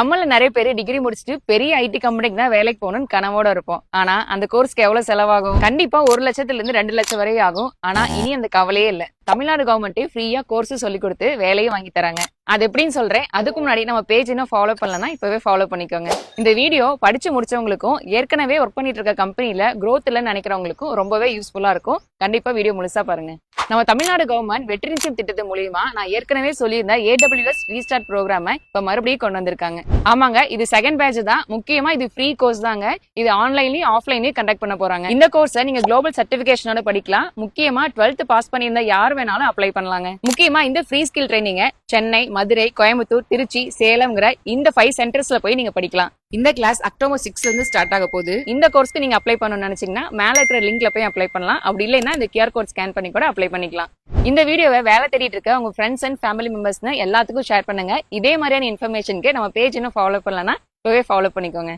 நம்மள நிறைய பேர் டிகிரி முடிச்சுட்டு பெரிய ஐடி கம்பெனிக்கு தான் வேலைக்கு போகணும்னு கனவோட இருப்போம். ஆனா அந்த கோர்ஸ்க்கு எவ்வளவு செலவாகும்? கண்டிப்பா 1 லட்சத்துல இருந்து 2 லட்சம் வரை ஆகும். ஆனா இனி அந்த கவலையே இல்ல. தமிழ்நாடு கவர்மெண்ட் ஃப்ரீயா கோர்ஸ் சொல்லி கொடுத்து வேலையும் வாங்கி தராங்க. அது எப்படின்னு சொல்றேன். அதுக்கு முன்னாடி நம்ம பேஜ் இன்னும் ஃபாலோ பண்ணலன்னா இப்பவே ஃபாலோ பண்ணிக்கோங்க. இந்த வீடியோ படிச்சு முடிச்சவங்களுக்கும் ஏற்கனவே ஒர்க் பண்ணிட்டு இருக்க கம்பெனில growth இல்லைன்னு நினைக்கிறவங்களுக்கும் ரொம்பவே யூஸ்ஃபுல்லா இருக்கும். கண்டிப்பா வீடியோ முழுசா பாருங்க. நம்ம தமிழ்நாடு கவர்மெண்ட் வெற்றி நிச்சயம் திட்டத்து மூலியமா நான் ஏற்கனவே சொல்லியிருந்த AWS ரீஸ்டார்ட் ப்ரோக்ராமை இப்ப மறுபடியும் கொண்டு வந்திருக்காங்க. ஆமாங்க, இது செகண்ட் பேட்ச் தான். முக்கியமா இது ஃப்ரீ கோர்ஸ் தாங்க. இது ஆன்லைன்லயும் ஆஃப்லைன்லயும் கண்டக்ட் பண்ண போறாங்க. இந்த கோர்ஸை நீங்க குளோபல் சர்டிபிகேஷனோட படிக்கலாம். முக்கியமா 12th பாஸ் பண்ணியிருந்த யார் வேணாலும் அப்ளை பண்ணலாங்க. முக்கியமா இந்த ஃப்ரீ ஸ்கில் ட்ரைனிங்க சென்னை, மதுரை, கோயம்புத்தூர், திருச்சி, சேலம்ங்கிற இந்த 5 சென்டர்ஸ்ல போய் நீங்க படிக்கலாம். இந்த கிளாஸ் அக்டோபர் 6 இருந்து ஸ்டார்ட் ஆக போகுது. இந்த கோர்ஸ்க்கு நீங்க அப்ளை பண்ணணும்னு நினைச்சீங்கன்னா மேல இருக்கிற லிங்க்ல போய் அப்ளை பண்ணலாம். அப்படி இல்லைன்னா இந்த QR கோட் ஸ்கேன் பண்ணி கூட அப்ளை பண்ணிக்கலாம். இந்த வீடியோவை வேலை தேடிட்டு இருக்க உங்க ஃப்ரெண்ட்ஸ் அண்ட் ஃபேமிலி மெம்பர்ஸ்னு எல்லாத்துக்கும் ஷேர் பண்ணுங்க. இதே மாதிரியான இன்ஃபர்மேஷனுக்கு நம்ம பேஜ் இன்னும் ஃபாலோ பண்ணலன்னா இப்பவே ஃபாலோ பண்ணிக்கோங்க.